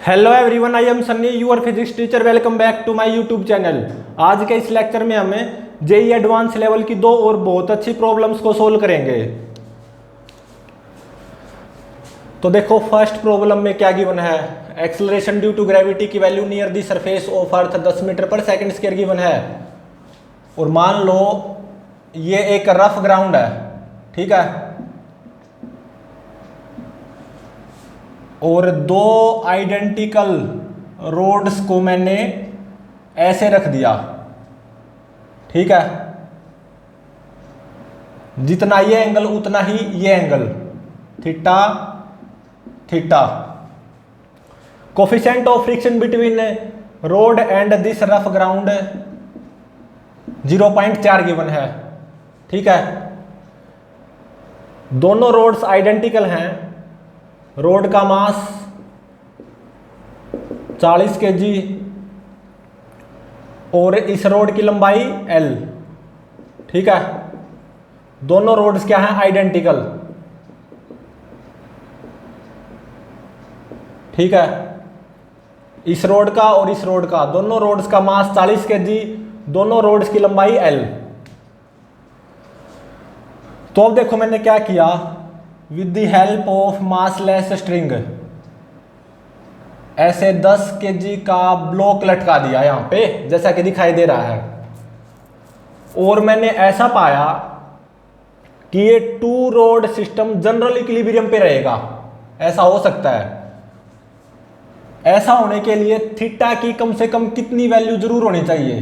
Hello everyone, I am Sunny, your physics teacher. Welcome back to my YouTube channel. आज के इस lecture में हमें जेई एडवांस लेवल की दो और बहुत अच्छी प्रॉब्लम्स को सोल्व करेंगे। तो देखो, फर्स्ट प्रॉब्लम में क्या गिवन है। एक्सेलरेशन ड्यू टू ग्रेविटी की value near the surface of earth 10 metre per second square given है। और मान लो ये एक रफ ग्राउंड है, ठीक है, और दो आइडेंटिकल रोड्स को मैंने ऐसे रख दिया, ठीक है। जितना ये एंगल उतना ही ये angle, theta theta. Coefficient of friction between road and this rough ground 0.4 given है, ठीक है। दोनों रोड्स आइडेंटिकल हैं। रोड का मास 40 kg और इस रोड की लंबाई L, ठीक है। दोनों रोड्स क्या हैं? आइडेंटिकल, ठीक है। इस रोड का और इस रोड का, दोनों रोड्स का मास 40 kg, दोनों रोड्स की लंबाई L। तो अब देखो मैंने क्या किया, with the help of massless string ऐसे 10 kg का ब्लॉक लटका दिया यहां पे, जैसा कि दिखाई दे रहा है। और मैंने ऐसा पाया कि ये two rod system general equilibrium पे रहेगा। ऐसा हो सकता है। ऐसा होने के लिए थीटा की कम से कम कितनी वैल्यू जरूर होनी चाहिए,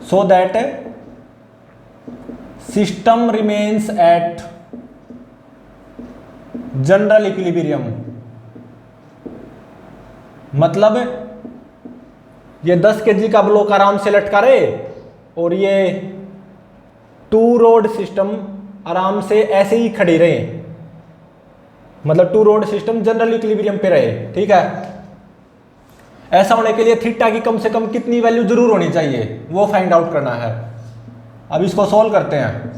so that system remains at general equilibrium. मतलब ये 10 kg का ब्लॉक आराम से लटका रहे और ये टू रोड सिस्टम आराम से ऐसे ही खड़ी रहे, मतलब two rod system general equilibrium पे रहे, ठीक है। ऐसा होने के लिए थीटा की कम से कम कितनी वैल्यू जरूर होनी चाहिए, वो फाइंड आउट करना है। अब इसको सॉल्व करते हैं।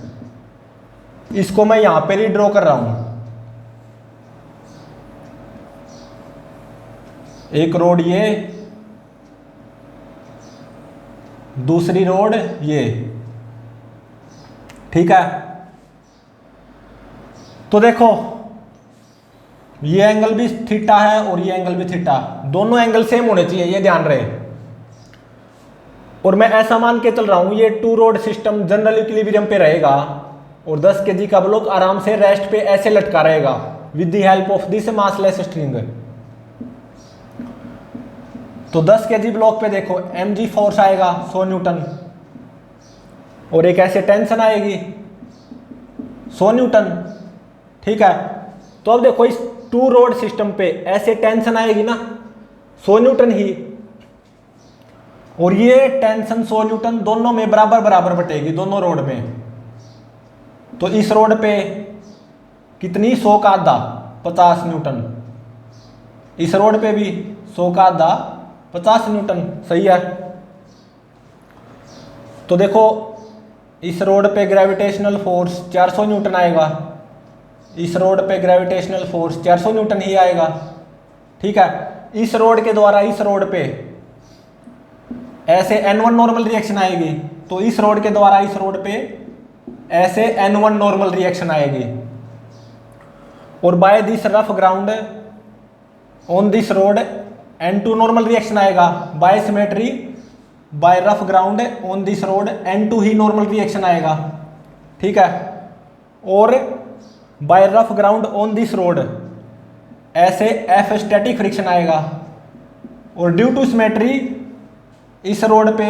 इसको मैं यहां पे रीड्रॉ कर रहा हूं। एक रोड ये, दूसरी रोड ये, ठीक है। तो देखो ये एंगल भी थीटा है और ये एंगल भी थीटा, दोनों एंगल सेम होने चाहिए, ये ध्यान रहे। और मैं ऐसा मान के चल रहा हूं ये two rod system general equilibrium पे रहेगा और 10 kg का ब्लॉक आराम से रेस्ट पे ऐसे लटका रहेगा with the help of this massless string. तो 10 kg ब्लॉक पे देखो mg फोर्स आएगा 100 न्यूटन और एक ऐसे टेंशन आएगी 100 न्यूटन, ठीक है। तो अब देखो इस टू रोड सिस्टम पे ऐसे टेंशन आएगी ना 100 न्यूटन ही, और ये टेंशन 100 न्यूटन दोनों में बराबर बराबर बटेगी, दोनों रोड में। तो इस रोड पे कितनी, 100 का आधा 50 न्यूटन, इस रोड पे भी 100 का आधा 50 न्यूटन, सही है। तो देखो इस रोड पे ग्रेविटेशनल फोर्स 400 न्यूटन आएगा, इस रोड पे ग्रेविटेशनल फोर्स 400 न्यूटन ही आएगा, ठीक है। इस रोड के द्वारा इस रोड पे ऐसे N1 नॉर्मल रिएक्शन आएगी, तो इस रोड के द्वारा इस रोड पे ऐसे N1 नॉर्मल रिएक्शन आएगी। और by this rough ground on this rod N2 normal reaction आएगा। By symmetry by rough ground on this rod N2 ही नॉर्मल रिएक्शन आएगा, ठीक है। और by rough ground on this rod ऐसे F स्टैटिक फ्रिक्शन आएगा। और ड्यू टू सिमेट्री इस रोड पे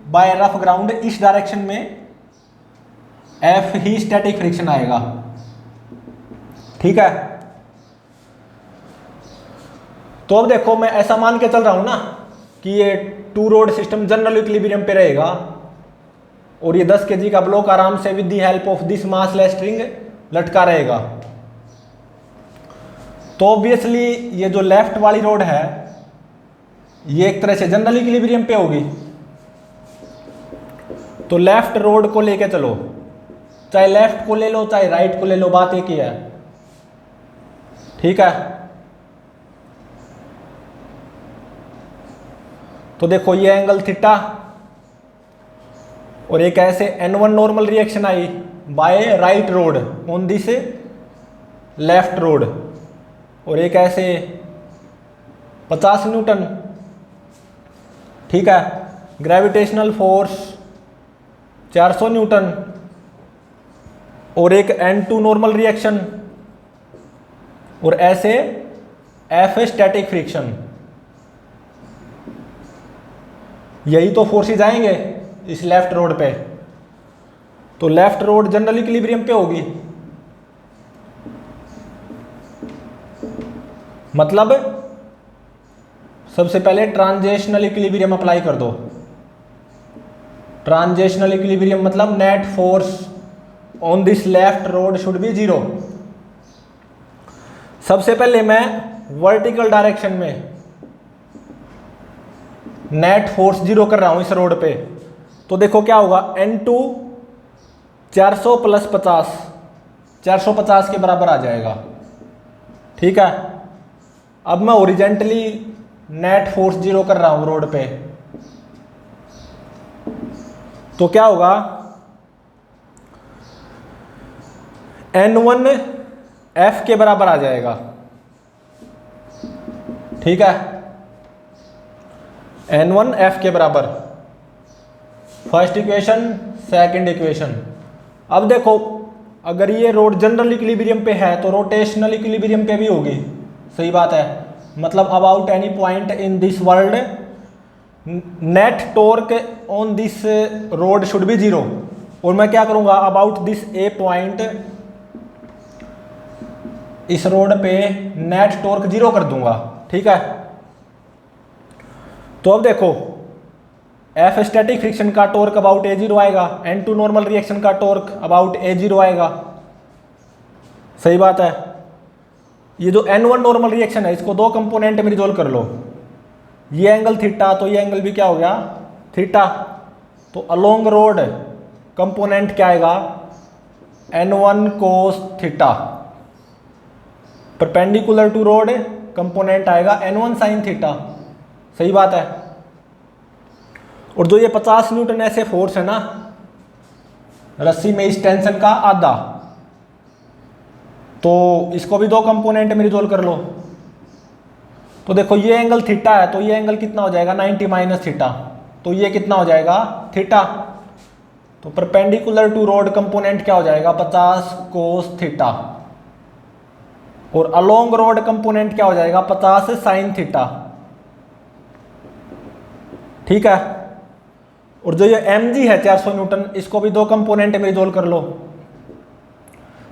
बाय रफ ग्राउंड इस डायरेक्शन में F ही स्टैटिक फ्रिक्शन आएगा, ठीक है। तो अब देखो मैं ऐसा मान के चल रहा हूं ना कि ये two rod system general equilibrium पे रहेगा और ये 10 kg का ब्लॉक आराम से with the help of this massless string लटका रहेगा। तो ऑब्वियसली ये जो लेफ्ट वाली रोड है ये एक तरह से जनरल इक्विलिब्रियम पे होगी। तो लेफ्ट रोड को लेके चलो, चाहे लेफ्ट को ले लो चाहे राइट को ले लो, बात एक ही है, ठीक है। तो देखो ये एंगल थीटा, और एक ऐसे N1 normal reaction I by right rod on this left rod, और एक ऐसे 50 न्यूटन, ठीक है। ग्रेविटेशनल फोर्स 400 न्यूटन, और एक N2 नॉर्मल रिएक्शन, और ऐसे F स्टैटिक फ्रिक्शन। यही तो फोर्सेज आएंगे इस लेफ्ट रोड पे। तो लेफ्ट रोड जनरल इक्विलिब्रियम पे होगी, मतलब सबसे पहले ट्रांजिशनल इक्विलिब्रियम अप्लाई कर दो। ट्रांजिशनल इक्विलिब्रियम मतलब net force on this left road should be 0। सबसे पहले मैं वर्टिकल डायरेक्शन में नेट फोर्स 0 कर रहा हूं इस रोड पे। तो देखो क्या होगा, N2 400 प्लस 50, 450 के बराबर आ जाएगा, ठीक है। अब मैं ओरिजेंटली नेट फोर्स 0 कर रहा हूं रोड पे, तो क्या होगा, N1 F के बराबर आ जाएगा, ठीक है। N1 F के बराबर, फर्स्ट इक्वेशन, सेकंड इक्वेशन। अब देखो अगर ये रोड जनरल इक्विलिब्रियम पे है तो रोटेशनल इक्विलिब्रियम पे भी होगी, सही बात है। मतलब about any point in this world net torque on this road should be 0। और मैं क्या करूंगा, अबाउट दिस ए पॉइंट, इस रोड पे नेट टॉर्क 0 कर दूंगा, ठीक है। तो अब देखो F स्टैटिक फ्रिक्शन का टॉर्क अबाउट A0 आएगा, N2 नॉर्मल रिएक्शन का टॉर्क अबाउट A0 आएगा, सही बात है। ये जो N1 नॉर्मल रिएक्शन है इसको दो कंपोनेंट में रिजोल्व कर लो। ये एंगल थीटा, तो ये एंगल भी क्या हो गया, थीटा। तो अलोंग रोड कंपोनेंट क्या आएगा, N1 cos theta. Perpendicular to rod component आएगा N1 साइन थीटा, सही बात है। और जो ये 50 न्यूटन ऐसे फोर्स है ना रस्सी में, इस टेंशन का आधा, तो इसको भी दो कंपोनेंट में रिजोल्व कर लो। तो देखो ये एंगल थीटा है, तो ये एंगल कितना हो जाएगा, 90 माइनस थीटा। तो ये कितना हो जाएगा, थीटा। तो परपेंडिकुलर टू रोड कंपोनेंट क्या हो जाएगा, 50 कोस थीटा। और अलोंग रोड कंपोनेंट क्या हो जाएगा, 50 साइन थीटा, ठीक है। और जो ये mg है 400 न्यूटन, इसको भी दो कंपोनेंट में रिजोल्व कर लो।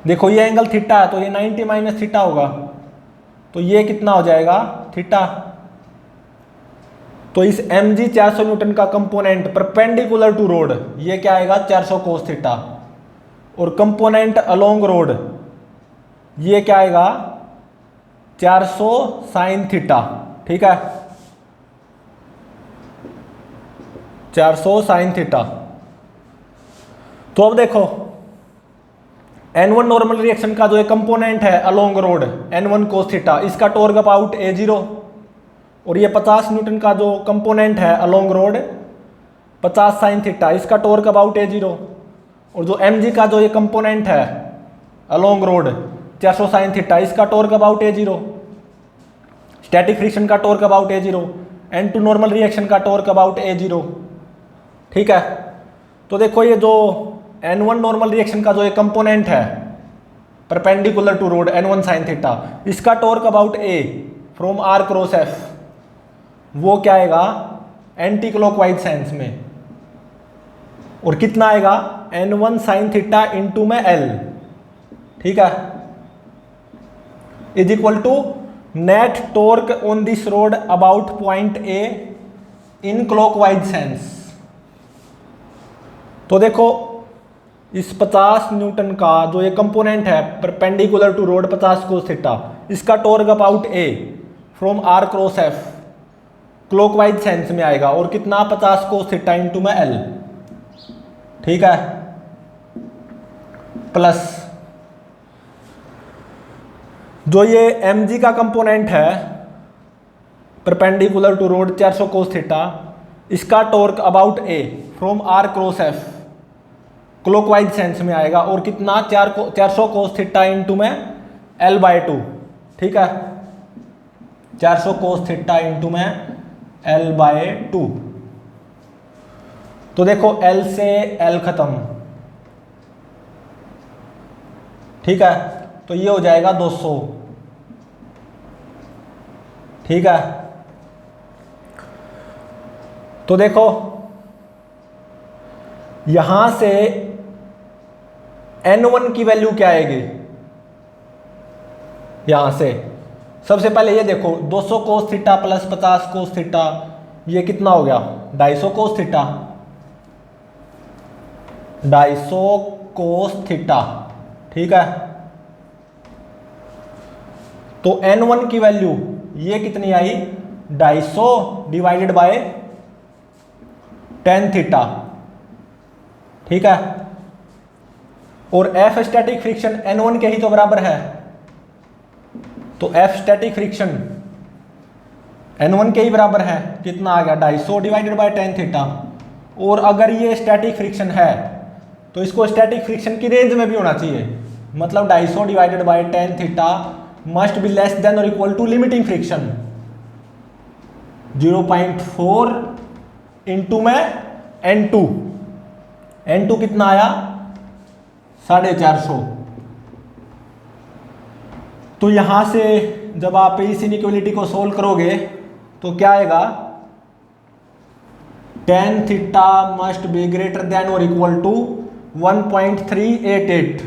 देखो ये एंगल थीटा है तो ये 90 माइनस थीटा होगा, तो ये कितना हो जाएगा, थीटा। तो इस mg 400 न्यूटन का कंपोनेंट परपेंडिकुलर टू रोड ये क्या आएगा, 400 कोस थीटा। और कंपोनेंट अलोंग रोड ये क्या आएगा, 400 साइन थीटा, ठीक है, 400 साइन थीटा। तो अब देखो N1 नॉर्मल रिएक्शन का जो एक कंपोनेंट है along rod N1 cos theta, इसका टॉर्क अबाउट A0। और ये 50 न्यूटन का जो कंपोनेंट है अलोंग रोड 50 साइन थीटा, इसका टॉर्क अबाउट A0। और जो mg का जो ये कंपोनेंट है अलोंग रोड 400 साइन थीटा, इसका torque about A0। Static friction का torque about A0, N2 normal reaction का टॉर्क अबाउट A0, ठीक है। तो देखो ये जो N1 नॉर्मल रिएक्शन का जो एक कंपोनेंट है perpendicular to rod N1 sine theta, इसका torque about A from R cross F, वो क्या आएगा, एंटी क्लॉकवाइज सेंस में। और कितना आएगा, N1 साइन थीटा इंटू में L, ठीक है, is equal to net torque on this rod about point A in clockwise sense. तो देखो इस 50 न्यूटन का जो ये कंपोनेंट है perpendicular to rod 50 cos theta, इसका torque about A from R cross F clockwise sense में आएगा। और कितना, 50 कोस थीटा इंटू में L, ठीक है, प्लस जो ये mg का कंपोनेंट है perpendicular to rod 400 cos theta, इसका torque about A from R cross F clockwise sense में आएगा, और कितना 400 कोस थीटा इंटू में L/2, ठीक है, 400 कोस थीटा इंटू में L/2। तो देखो L से L खत्म, ठीक है, तो ये हो जाएगा 200, ठीक है। तो देखो यहां से N1 की वैल्यू क्या आएगी, यहां से सबसे पहले ये देखो 200 cos theta plus 50 cos theta, ये कितना हो गया 250 कोस थीटा, 250 कोस थीटा, ठीक है। तो N1 की वैल्यू ये कितनी आई 250 डिवाइडेड बाय tan थीटा, ठीक है। और F स्टैटिक फ्रिक्शन N1 के ही तो बराबर है, तो F स्टैटिक फ्रिक्शन N1 के ही बराबर है, कितना आ गया 250 डिवाइडेड बाय tan थीटा। और अगर ये स्टैटिक फ्रिक्शन है तो इसको स्टैटिक फ्रिक्शन की रेंज में भी होना चाहिए, मतलब 250 divided by tan theta must be less than और equal to limiting friction 0.4 into में N2 कितना आया 450। तो यहां से जब आप इस इनइक्वालिटी को सोल्व करोगे तो क्या आएगा, tan theta must be greater than और इक्वल टू 1.388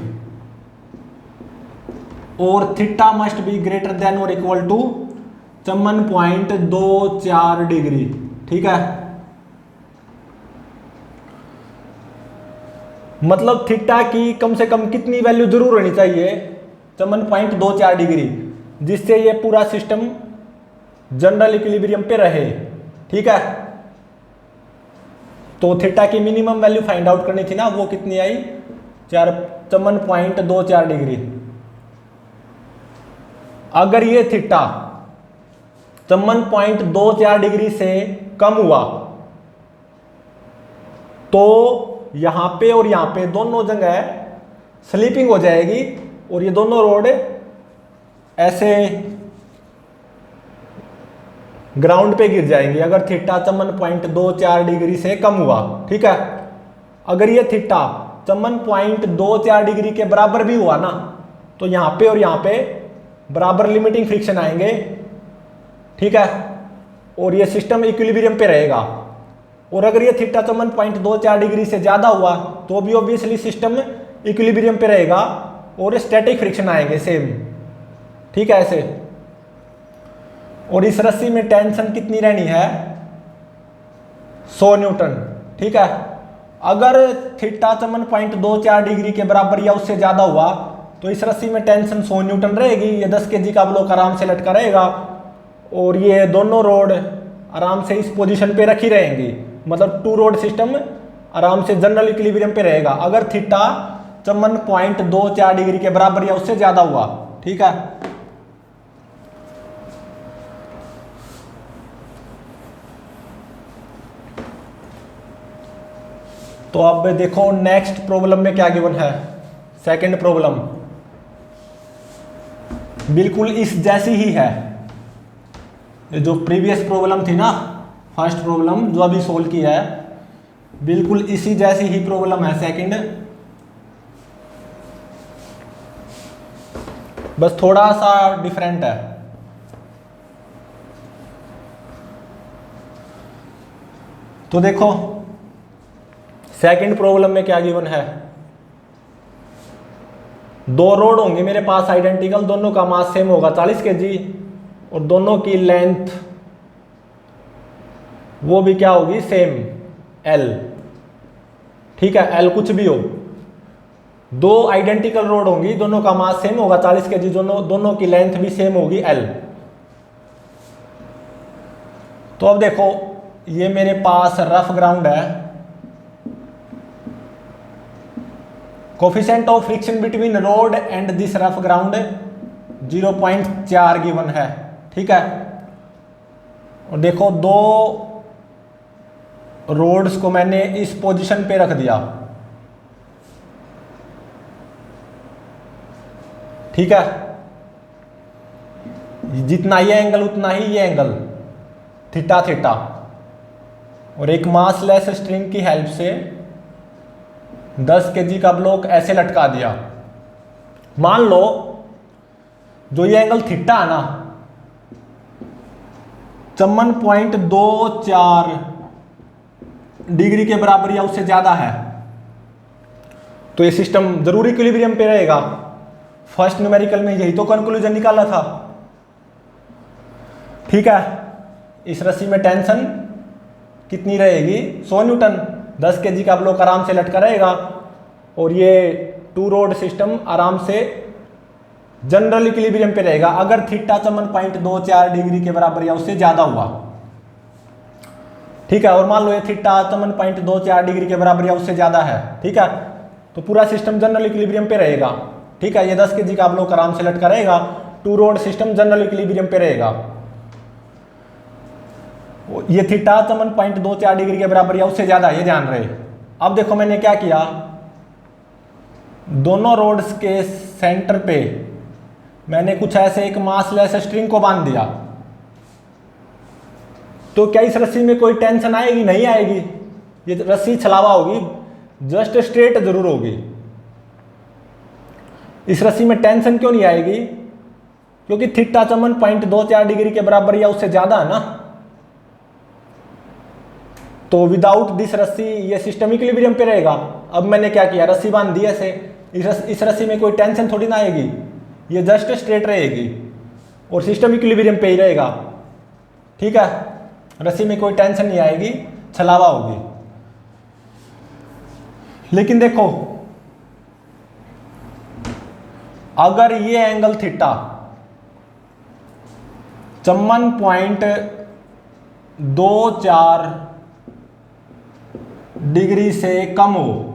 और theta must be greater than और इक्वल टू 54.24 डिग्री, ठीक है। मतलब थीटा की कम से कम कितनी वैल्यू जरूर होनी चाहिए 54.24 डिग्री, जिससे ये पूरा सिस्टम जनरल इक्विलिब्रियम पे रहे, ठीक है। तो थीटा की मिनिमम वैल्यू फाइंड आउट करनी थी ना, वो कितनी आई 54.24 डिग्री। अगर ये थीटा 54.24 डिग्री से कम हुआ तो यहां पे और यहां पे दोनों जगह स्लिपिंग हो जाएगी और ये दोनों रोड ऐसे ग्राउंड पे गिर जाएंगे, अगर थीटा 54.24 डिग्री से कम हुआ, ठीक है। अगर ये थीटा 54.24 डिग्री के बराबर भी हुआ ना, तो यहां पे और यहां पे बराबर लिमिटिंग फ्रिक्शन आएंगे, ठीक है, और ये सिस्टम इक्विलिब्रियम पे रहेगा। और अगर ये थीटा 54.24 डिग्री से ज्यादा हुआ तो भी ऑब्वियसली सिस्टम इक्विलिब्रियम पे रहेगा और स्टैटिक फ्रिक्शन आएंगे सेम, ठीक है, ऐसे। और इस रस्सी में टेंशन कितनी रहनी है 100 न्यूटन, ठीक है। अगर थीटा 54.24 डिग्री के बराबर या उससे ज्यादा हुआ तो इस रस्सी में टेंशन 100 न्यूटन रहेगी, ये 10 kg का ब्लॉक आराम से लटका रहेगा और ये दोनों रोड आराम से इस पोजीशन पे रखी रहेंगी, मतलब 2 रोड सिस्टम आराम से जनरल इक्विलिब्रियम पे रहेगा अगर थीटा 54.24 डिग्री के बराबर या उससे ज्यादा हुआ, ठीक है। तो अब देखो नेक्स्ट प्रॉब्लम में क्या गिवन है। सेकंड प्रॉब्लम बिल्कुल इस जैसी ही है, जो प्रीवियस प्रॉब्लम थी ना, फर्स्ट प्रॉब्लम जो अभी सोल्व किया है, बिल्कुल इसी जैसी ही प्रॉब्लम है सेकंड, बस थोड़ा सा डिफरेंट है। तो देखो सेकंड प्रॉब्लम में क्या गिवन है, 2 रोड होंगे मेरे पास आइडेंटिकल, दोनों का मास सेम होगा 40 kg और दोनों की लेंथ वो भी क्या होगी सेम L, ठीक है, L कुछ भी हो। 2 आइडेंटिकल रोड होंगी, दोनों का मास सेम होगा 40 kg, दोनों की लेंथ भी सेम होगी L। तो अब देखो ये मेरे पास रफ ग्राउंड है, coefficient of friction between road and this rough ground 0.4 given है, ठीक है। और देखो 2 रोड्स को मैंने इस पोजीशन पे रख दिया, ठीक है। जितना ये एंगल उतना ही ये एंगल, थीटा थीटा। और एक मासलेस स्ट्रिंग की हेल्प से 10 kg का ब्लॉक ऐसे लटका दिया। मान लो जो ये एंगल थीटा है ना 54.24 डिग्री के बराबर या उससे ज्यादा है, तो ये सिस्टम जरूर इक्विलिब्रियम पे रहेगा। फर्स्ट न्यूमेरिकल में यही तो कंक्लूजन निकाला था, ठीक है। इस रस्सी में टेंशन कितनी रहेगी, 100 न्यूटन। 10 kg का ब्लॉक आराम से लटका रहेगा और ये 2 रोड सिस्टम आराम से जनरल इक्विलिब्रियम पे रहेगा अगर थीटा 54.24 डिग्री के बराबर या उससे ज्यादा हुआ, ठीक है। और मान लो ये थीटा 54.24 डिग्री के बराबर या उससे ज्यादा है, ठीक है, तो पूरा सिस्टम जनरल इक्विलिब्रियम पे रहेगा, ठीक है। ये 10 kg का ब्लॉक आराम से लटका रहेगा, 2 रोड सिस्टम जनरल इक्विलिब्रियम पे रहेगा। ये थीटा 54.24 डिग्री के बराबर या उससे ज्यादा, ये ध्यान रहे। अब देखो मैंने क्या किया, दोनों रोड्स के सेंटर पे मैंने कुछ ऐसे एक मासलेस स्ट्रिंग को बांध दिया। तो क्या इस रस्सी में कोई टेंशन आएगी? नहीं आएगी। ये रस्सी छलावा होगी, जस्ट स्ट्रेट जरूर होगी। इस रस्सी में टेंशन क्यों नहीं आएगी? क्योंकि थीटा 54.24 डिग्री के बराबर या उससे ज्यादा है ना। तो विदाउट दिस रस्सी ये सिस्टम इक्विलिब्रियम पे रहेगा। अब मैंने क्या किया, रस्सी बांध दी ऐसे, इस रस्सी में कोई टेंशन थोड़ी ना आएगी, ये जस्ट स्ट्रेट रहेगी और सिस्टम इक्विलिब्रियम पे ही रहेगा, ठीक है। रस्सी में कोई टेंशन नहीं आएगी, छलावा होगी। लेकिन देखो अगर ये एंगल थीटा 54.24 डिग्री से कम हो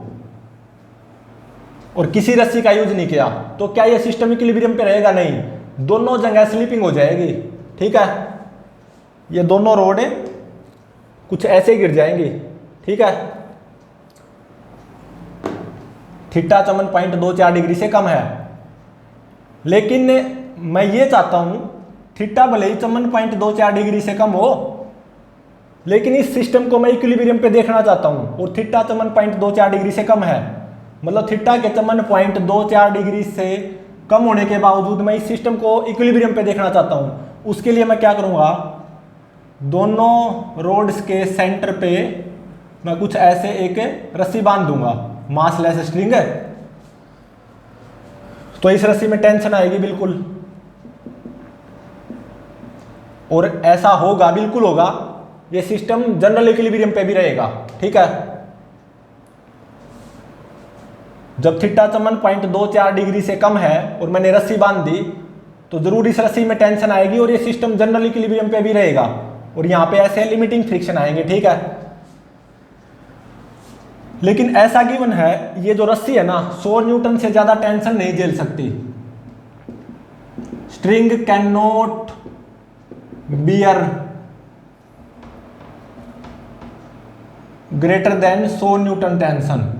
और किसी रस्सी का यूज नहीं किया, तो क्या ये सिस्टम इक्विलिब्रियम पे रहेगा? नहीं, दोनों जगह स्लिपिंग हो जाएगी, ठीक है। ये दोनों रोड कुछ ऐसे गिर जाएंगी, ठीक है। थीटा 54.24 डिग्री से कम है, लेकिन मैं ये चाहता हूं थीटा भले ही 54.24 डिग्री से कम हो, लेकिन इस सिस्टम को मैं इक्विलिब्रियम पे देखना चाहता हूं और थीटा 54.24 डिग्री से कम है। मतलब थीटा के 54.24 डिग्री से कम होने के बावजूद मैं इस सिस्टम को इक्विलिब्रियम पे देखना चाहता हूं। उसके लिए मैं क्या करूंगा, दोनों रोड्स के सेंटर पे मैं कुछ ऐसे एक रस्सी बांध दूंगा, मासलेस स्ट्रिंग है। तो इस रस्सी में टेंशन आएगी बिल्कुल, और ऐसा होगा, बिल्कुल होगा, ये सिस्टम जनरल इक्विलिब्रियम पे भी रहेगा, ठीक है। जब थीटा 54.24 डिग्री से कम है और मैंने रस्सी बांध दी तो जरूर इस रस्सी में टेंशन आएगी और ये सिस्टम जनरल इक्विलिब्रियम पे भी रहेगा और यहां पे ऐसे लिमिटिंग फ्रिक्शन आएंगे, ठीक है। लेकिन ऐसा गिवन है, ये जो रस्सी है ना 100 न्यूटन से ज्यादा टेंशन नहीं झेल सकती। String can not bear greater than 100 Newton tension.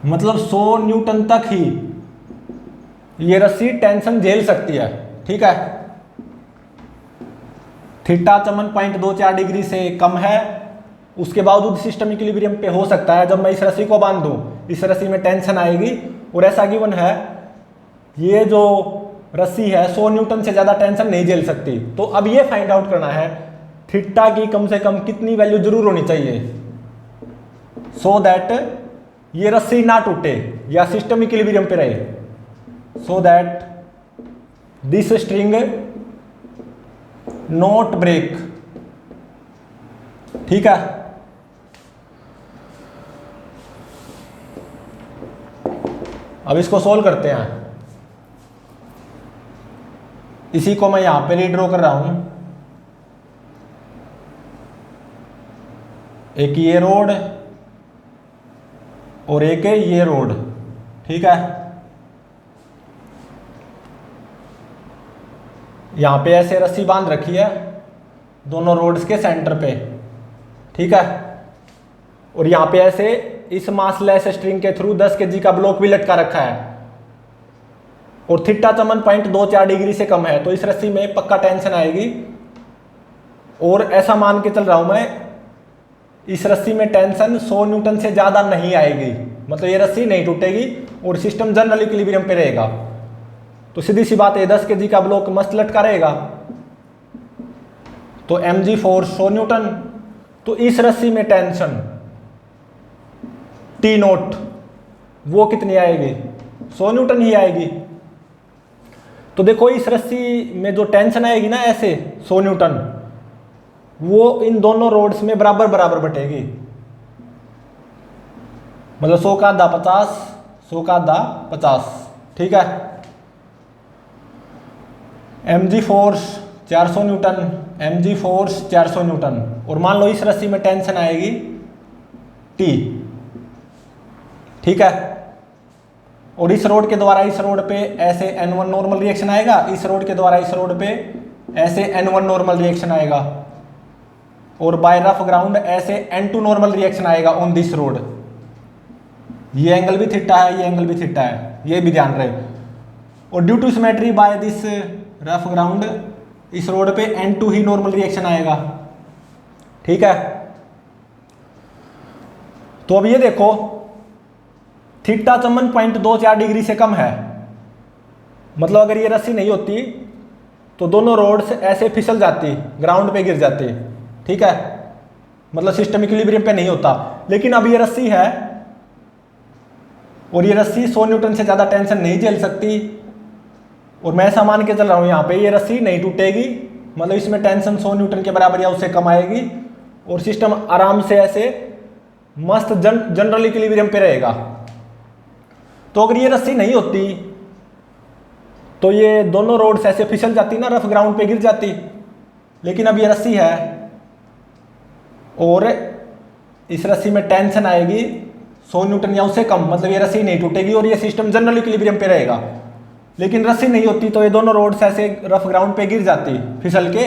मतलब 100 न्यूटन तक ही ये रस्सी टेंशन झेल सकती है, ठीक है। थीटा 54.24 डिग्री से कम है, उसके बावजूद सिस्टम इक्विलिब्रियम पे हो सकता है। जब मैं इस रस्सी को बांध दूं, इस रस्सी में टेंशन आएगी और ऐसा गिवन है ये जो रस्सी है 100 न्यूटन से ज्यादा टेंशन नहीं झेल सकती। तो अब ये फाइंड आउट करना है थीटा की कम से कम कितनी वैल्यू जरूर होनी चाहिए सो दैट ये रस्सी ना टूटे या सिस्टम इक्विलिब्रियम पे रहे, so that this string not break, ठीक है। अब इसको सोल्व करते हैं। इसी को मैं यहां पे रीड्रॉ कर रहा हूं। एक ये रोड और एक ये रोड, ठीक है। यहां पे ऐसे रस्सी बांध रखी है दोनों रोड्स के सेंटर पे, ठीक है। और यहाँ पे ऐसे इस मासलेस स्ट्रिंग के थ्रू 10 kg का ब्लॉक भी लटका रखा है और थीटा 54.24 डिग्री से कम है, तो इस रस्सी में पक्का टेंशन आएगी। और ऐसा मान के चल रहा हूं मैं, इस रस्सी में टेंशन 100 न्यूटन से ज्यादा नहीं आएगी, मतलब ये रस्सी नहीं टूटेगी और सिस्टम जनरल इक्विलिब्रियम पे रहेगा। तो सीधी सी बात है, 10 kg का ब्लॉक मस्त लटका रहेगा, तो mg फोर्स 100 न्यूटन। तो इस रस्सी में टेंशन T नोट वो कितनी आएगी, 100 न्यूटन ही आएगी। तो देखो इस रस्सी में जो टेंशन आएगी ना ऐसे 100 न्यूटन, वो इन दोनों रोड्स में बराबर बराबर बटेगी, मतलब 100 का आधा 50, 100 का आधा 50, ठीक है। mg force 400 Newton, mg force 400 Newton, और मान लो इस रस्सी में टेंशन आएगी T, ठीक है। और इस रोड के द्वारा इस रोड पे ऐसे N1 नॉर्मल रिएक्शन आएगा, इस रोड के द्वारा इस रोड पे ऐसे N1 नॉर्मल रिएक्शन आएगा, और बाय रफ ग्राउंड ऐसे N2 नॉर्मल रिएक्शन आएगा ऑन दिस रोड। ये एंगल भी थीटा है, ये एंगल भी थीटा है, ये भी ध्यान रहे। और due to symmetry by this rough ground इस रोड पे N2 ही नॉर्मल रिएक्शन आएगा, ठीक है। तो अब ये देखो थीटा 54.24 डिग्री से कम है, मतलब अगर ये रस्सी नहीं होती तो दोनों रोड्स ऐसे फिसल जाती, ग्राउंड पे गिर जाती, ठीक है, मतलब सिस्टम इक्विलिब्रियम पे नहीं होता। लेकिन अब ये रस्सी है और ये रस्सी 100 न्यूटन से ज़्यादा टेंशन नहीं झेल सकती, और मैं ऐसा मान के चल रहा हूँ यहाँ पे ये रस्सी नहीं टूटेगी, मतलब इसमें टेंशन 100 न्यूटन के बराबर या उससे कम आएगी, और सिस्टम आराम से ऐसे मस्त जनरल इक्विलिब्रियम पे रहेगा। तो अगर ये रस्सी नहीं होती तो ये दोनों रोड्स ऐसे फिसल जाती ना, रफ ग्राउंड पे गिर जाती। लेकिन अब ये रस्सी है और इस रस्सी में टेंशन आएगी 100 न्यूटन या उससे कम, मतलब ये रस्सी नहीं टूटेगी और ये सिस्टम जनरल इक्विलिब्रियम पे रहेगा। लेकिन रस्सी नहीं होती तो ये दोनों रोड्स ऐसे रफ ग्राउंड पे गिर जाती फिसल के।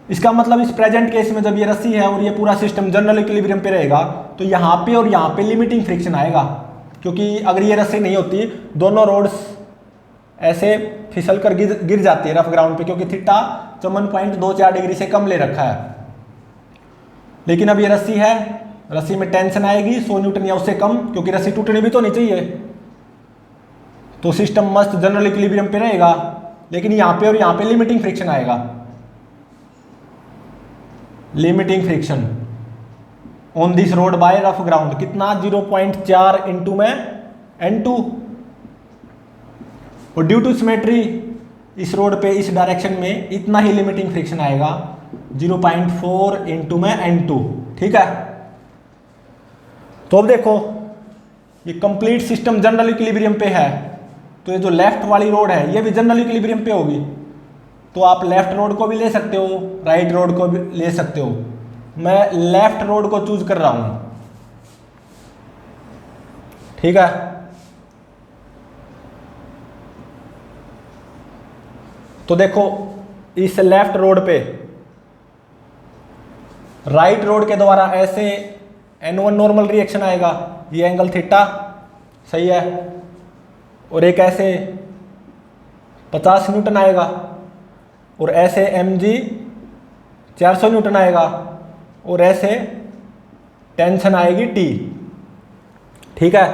इसका मतलब इस प्रेजेंट केस में जब ये रस्सी है और ये पूरा सिस्टम जनरल इक्विलिब्रियम पे रहेगा तो यहाँ पे और यहाँ पे लिमिटिंग फ्रिक्शन आएगा, क्योंकि अगर ये रस्सी नहीं होती दोनों रोड्स ऐसे फिसल कर गिर जाती है रफ ग्राउंड पे, क्योंकि थीटा 54.24 डिग्री से कम ले रखा है। लेकिन अब ये रस्सी है, रस्सी में टेंशन आएगी 100 न्यूटन या उससे कम, क्योंकि रस्सी टूटनी भी तो नहीं चाहिए, तो सिस्टम मस्त जनरल इक्विलिब्रियम पे रहेगा। लेकिन यहाँ पे और यहाँ पे लिमिटिंग फ्रिक्शन आएगा, limiting friction on this road by rough ground कितना 0.4 इंटू में N2, और ड्यू टू सिमेट्री इस रोड पे इस डायरेक्शन में इतना ही लिमिटिंग फ्रिक्शन आएगा 0.4 इंटू में N2, ठीक है। तो अब देखो ये कंप्लीट सिस्टम जनरल इक्विलिब्रियम पे है, तो ये जो लेफ्ट वाली रोड है ये भी जनरल इक्विलिब्रियम पे होगी, तो आप लेफ्ट रोड को भी ले सकते हो, राइट रोड को भी ले सकते हो। मैं लेफ्ट रोड को चूज कर रहा हूं, ठीक है। तो देखो इस लेफ्ट रोड पे राइट रोड के द्वारा ऐसे N1 नॉर्मल रिएक्शन आएगा, ये एंगल थीटा सही है, और एक ऐसे 50 न्यूटन आएगा, और ऐसे mg 400 न्यूटन आएगा, और ऐसे टेंशन आएगी T, ठीक है।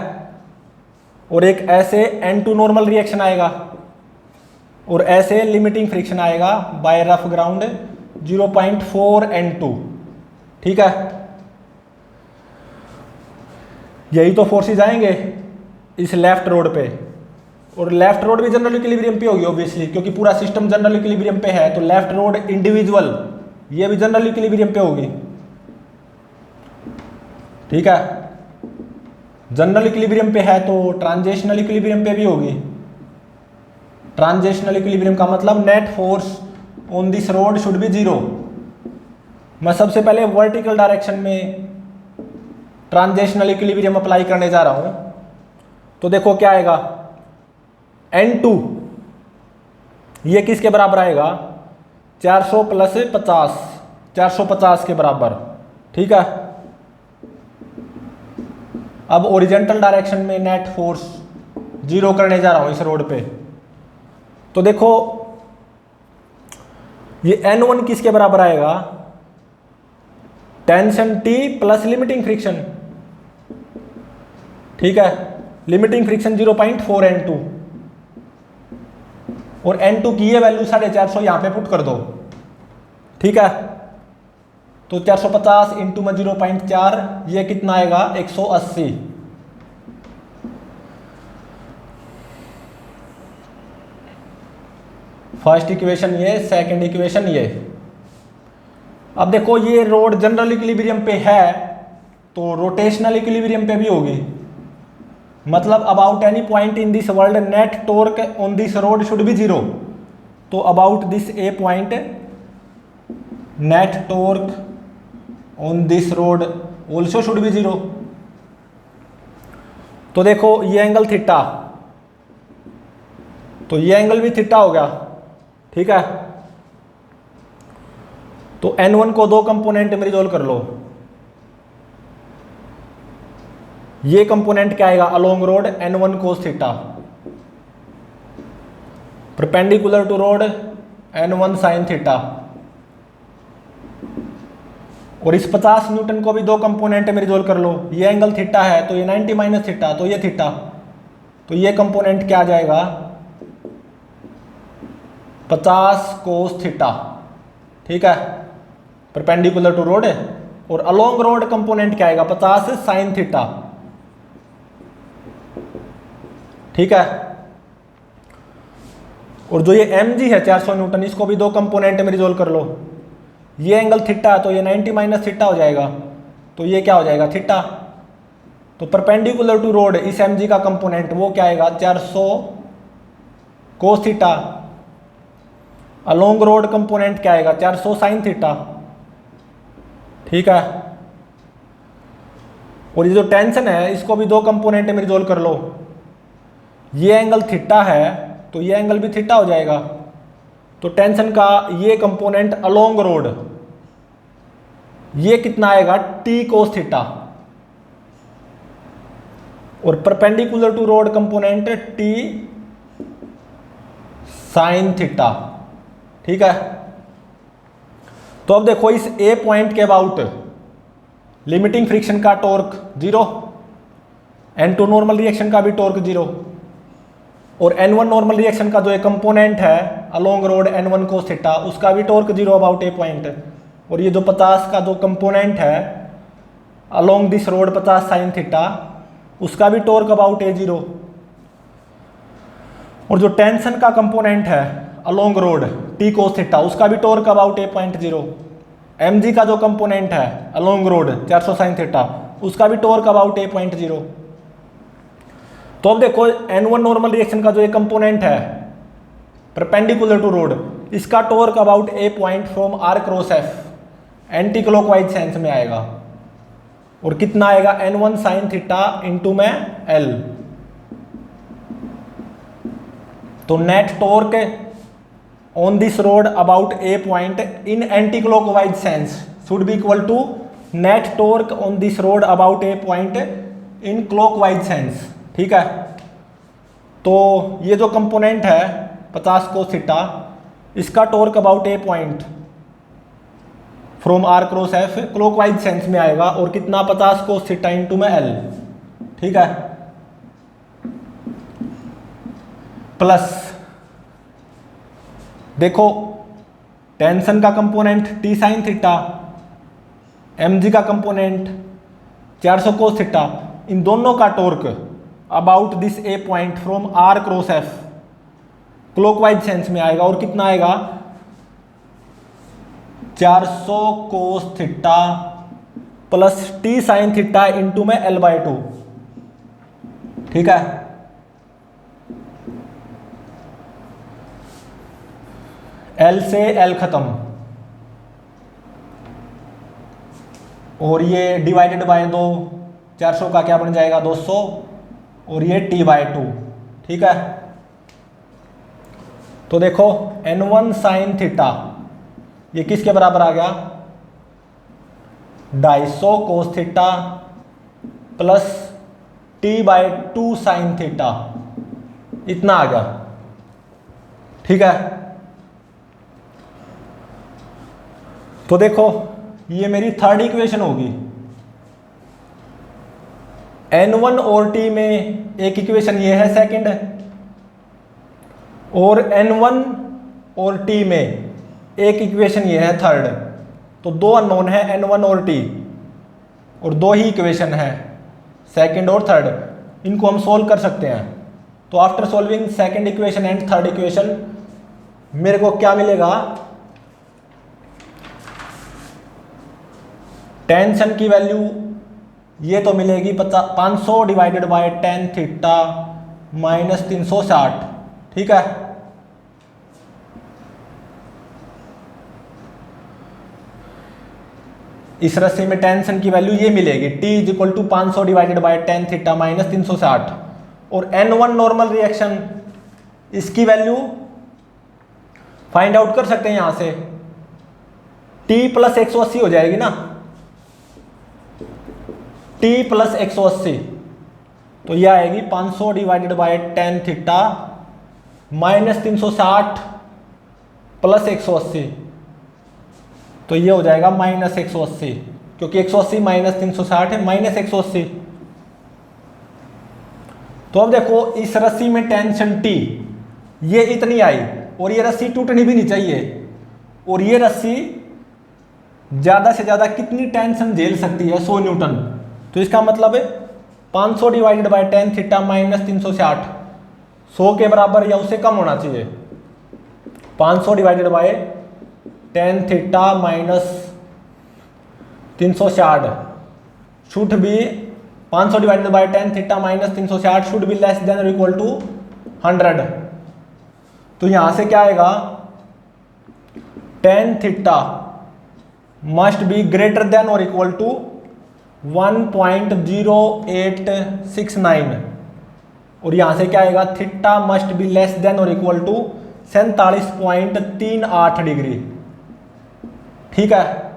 और एक ऐसे N2 नॉर्मल रिएक्शन आएगा, और ऐसे लिमिटिंग फ्रिक्शन आएगा बाय रफ ग्राउंड 0.4 N2, ठीक है। यही तो फोर्सेस आएंगे इस लेफ्ट रोड पे, और लेफ्ट रोड भी जनरल इक्विलिब्रियम पे होगी ऑब्वियसली, क्योंकि पूरा सिस्टम जनरल इक्विलिब्रियम पे है, तो लेफ्ट रोड इंडिविजुअल ये भी जनरल इक्विलिब्रियम पे होगी, ठीक है। जनरल इक्विलिब्रियम पे है तो ट्रांजिशनल इक्विलिब्रियम पे भी होगी। ट्रांजिशनल इक्विलिब्रियम का मतलब net force on this road should be 0। मैं सबसे पहले वर्टिकल डायरेक्शन में ट्रांजिशनल इक्विलिब्रियम अप्लाई करने जा रहा हूं, तो देखो क्या आएगा N2 ये किसके बराबर आएगा, 400 प्लस 50, 450 के बराबर। ठीक है, अब ओरिजेंटल डायरेक्शन में नेट फोर्स 0 करने जा रहा हूं इस रोड पे। तो देखो ये N1 किसके बराबर आएगा, tension T plus limiting friction. ठीक है, लिमिटिंग फ्रिक्शन 0.4 N2 और N2 की ये वैल्यू 450 यहां पे पुट कर दो। ठीक है, तो 450 इंटू में 0.4, ये कितना आएगा 180। फर्स्ट इक्वेशन ये, सेकंड इक्वेशन ये। अब देखो ये रोड जनरल इक्विलिब्रियम पे है तो रोटेशनल इक्विलिब्रियम पे भी होगी। मतलब about any point in this world net torque on this road should be 0। तो about this A point net torque on this road also should be 0। तो देखो ये एंगल थीटा, तो ये एंगल भी थीटा हो गया। ठीक है, तो N1 को दो कंपोनेंट में रिजोल्व कर लो। ये कंपोनेंट क्या आएगा, along rod N1 cos theta, perpendicular to rod N1 sin theta. और इस 50 न्यूटन को भी दो कंपोनेंट में रिजोल्व कर लो। ये एंगल थीटा है तो ये 90 माइनस थीटा, तो ये थीटा, तो ये कंपोनेंट क्या आ जाएगा 50 cos थीटा। ठीक है, परपेंडिकुलर टू रोड। और अलोंग रोड कंपोनेंट क्या आएगा 50 sin थीटा। ठीक है, और जो ये mg है 400 न्यूटन, इसको भी दो कंपोनेंट में रिजोल्व कर लो। ये एंगल थीटा तो ये 90 माइनस थीटा हो जाएगा, तो ये क्या हो जाएगा थीटा। तो परपेंडिकुलर टू रोड इस mg का कंपोनेंट वो क्या आएगा 400 cos theta. Along road component क्या आएगा 400 sin थीटा। ठीक है, और ये जो टेंशन है इसको भी दो कंपोनेंट में रिजोल्व कर लो। ये एंगल थीटा है तो ये एंगल भी थीटा हो जाएगा। तो टेंशन का ये कंपोनेंट अलोंग रोड ये कितना आएगा T cos थीटा। और perpendicular to rod component T sin theta. ठीक है, तो अब देखो इस A पॉइंट के अबाउट लिमिटिंग फ्रिक्शन का टॉर्क 0, N2 नॉर्मल रिएक्शन का भी टॉर्क 0, और N1 नॉर्मल रिएक्शन का जो एक कंपोनेंट है along rod N1 cos theta उसका भी टॉर्क 0 अबाउट A पॉइंट। और ये जो 50 का जो कंपोनेंट है along this road 50 sin theta उसका भी टॉर्क अबाउट A 0। और जो टेंशन का कंपोनेंट है along road T cos theta उसका भी torque about A point 0। mg का जो कंपोनेंट है अलोंग रोड 400 sin थीटा उसका भी टॉर्क अबाउट A पॉइंट 0। तो अब देखो N1 नॉर्मल रिएक्शन का जो एक कंपोनेंट है परपेंडिकुलर टू रोड इसका torque about A point from R cross F anti clockwise sense में आएगा। और कितना आएगा N1 sin थीटा इंटू में L। तो net torque on this rod about A point in anti clockwise sense should be equal to net torque on this rod about A point in clockwise sense. ठीक है, तो ये जो component है 50 cos theta इसका torque about A point from R cross F clockwise sense में आएगा। और कितना 50 cos थीटा इंटू में L। ठीक है, प्लस देखो टेंशन का component T sin theta, mg का कंपोनेंट 400 cos थीटा, इन दोनों का torque about this A point from R cross F clockwise sense में आएगा। और कितना आएगा 400 cos theta plus T sin theta into में L/2। ठीक है, L से L खत्म और ये डिवाइडेड बाय 2, 400 का क्या बन जाएगा 200 और ये T/2। ठीक है, तो देखो N1 sin थीटा ये किसके बराबर आ गया, 250 cos theta plus t/2 sine theta, इतना आ गया। ठीक है, तो देखो ये मेरी थर्ड इक्वेशन होगी। n1 और t में एक इक्वेशन ये है सेकंड, और n1 और t में एक इक्वेशन ये है थर्ड। तो दो अननोन है n1 और t, और दो ही इक्वेशन है सेकंड और थर्ड। इनको हम सोल्व कर सकते हैं। तो after solving second equation and third equation मेरे को क्या मिलेगा, टेंशन की वैल्यू ये तो मिलेगी 500 divided by ten theta minus 360। ठीक है, इस रस्सी में टेंशन की वैल्यू ये मिलेगी, t is equal to 500 divided by ten theta minus 360। और n1 नॉर्मल रिएक्शन, इसकी वैल्यू फाइंड आउट कर सकते हैं यहां से, t प्लस 180 हो जाएगी ना, t प्लस 180, तो यह आएगी 500 divided by ten theta minus 360 plus 180, तो ये हो जाएगा माइनस 180, क्योंकि 180 माइनस 360 है माइनस 180। तो अब देखो इस रस्सी में टेंशन T ये इतनी आई, और ये रस्सी टूटनी भी नहीं चाहिए, और ये रस्सी ज्यादा से ज्यादा कितनी टेंशन झेल सकती है, 100 न्यूटन। तो इसका मतलब है 500 divided by ten theta minus 360 100 के बराबर या उससे कम होना चाहिए। 500 divided by ten theta minus 360 should be 500 divided by ten theta minus 360 should be less than और इक्वल टू 100। तो यहां से क्या आएगा, tan theta must be greater than और इक्वल टू 1.0869, और यहां से क्या आएगा, theta must be less than और इक्वल टू 47.38 डिग्री। ठीक है,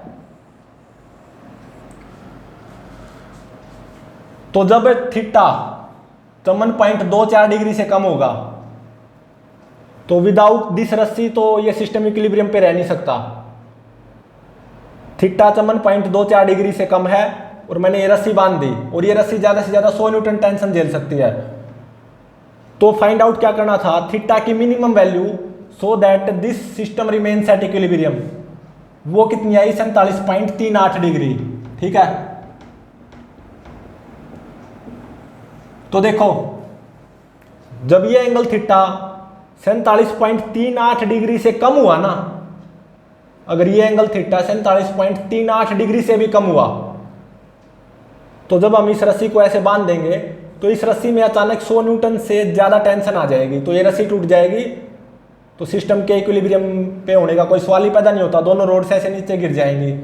तो जब थीटा 54.24 डिग्री से कम होगा तो विदाउट दिस रस्सी तो ये सिस्टम इक्विलिब्रियम पे रह नहीं सकता। थीटा 54.24 डिग्री से कम है और मैंने ये रस्सी बांध दी, और ये रस्सी ज्यादा से ज्यादा 100 न्यूटन टेंशन झेल सकती है। तो फाइंड आउट क्या करना था, थीटा की minimum value so that this system remains at equilibrium, वो कितनी आई, 47.38 डिग्री। ठीक है, तो देखो जब ये एंगल थीटा 47.38 डिग्री से कम हुआ ना, अगर ये एंगल थीटा 47.38 डिग्री से भी कम हुआ, तो जब हम इस रस्सी को ऐसे बांध देंगे तो इस रस्सी में अचानक 100 न्यूटन से ज्यादा टेंशन आ जाएगी, तो ये रस्सी टूट जाएगी, तो सिस्टम के इक्विलिब्रियम पे होने का कोई सवाल ही पैदा नहीं होता। दोनों रोड से ऐसे नीचे गिर जाएंगी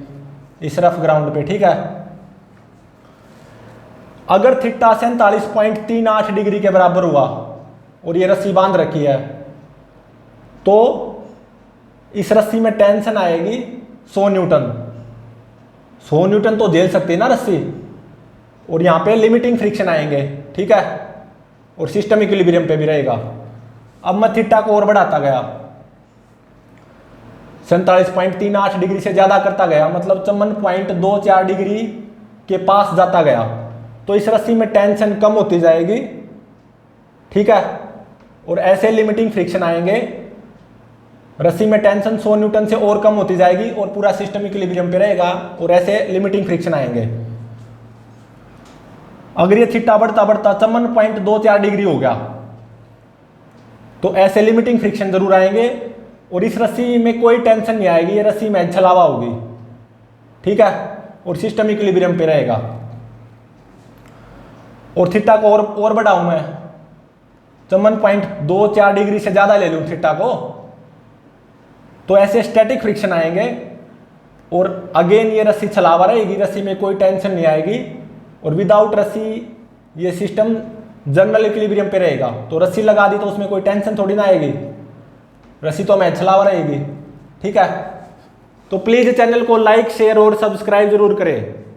इस रफ ग्राउंड पे। ठीक है, अगर थीटा 47.38 डिग्री के बराबर हुआ और ये रस्सी बांध रखी है, तो इस रस्सी में टेंशन आएगी 100 न्यूटन। 100 न्यूटन तो झेल सकती है ना रस्सी, और यहां पे लिमिटिंग फ्रिक्शन आएंगे। ठीक है, और सिस्टम इक्विलिब्रियम पे भी रहेगा। अब मैं थीटा को और बढ़ाता गया, 47.38 डिग्री से ज्यादा करता गया, मतलब 54.24 डिग्री के पास जाता गया, तो इस रस्सी में टेंशन कम होती जाएगी। ठीक है, और ऐसे लिमिटिंग फ्रिक्शन आएंगे, रस्सी में टेंशन 100 न्यूटन से और कम होती जाएगी और पूरा सिस्टम इक्विलिब्रियम पे रहेगा, और ऐसे लिमिटिंग फ्रिक्शन आएंगे। अगर ये थीटा बढ़ता बढ़ता 54.24 डिग्री हो गया, तो ऐसे लिमिटिंग फ्रिक्शन जरूर आएंगे, और इस रस्सी में कोई टेंशन नहीं आएगी, ये रस्सी में छलावा होगी। ठीक है, और सिस्टम इक्विलिब्रियम पे रहेगा। और थीटा को और बढ़ाऊं मैं, 54.24 डिग्री से ज्यादा ले लूं थीटा को, तो ऐसे स्टैटिक फ्रिक्शन आएंगे, और अगेन ये रस्सी छलावा रहेगी, रस्सी में कोई टेंशन नहीं आएगी, और विदाउट रस्सी ये सिस्टम जनरल इक्विलिब्रियम पे रहेगा। तो रस्सी लगा दी तो उसमें कोई टेंशन थोड़ी ना आएगी, रस्सी तो हमें छलावा रहेगी। ठीक है, तो प्लीज़ चैनल को लाइक शेयर और सब्सक्राइब जरूर करें।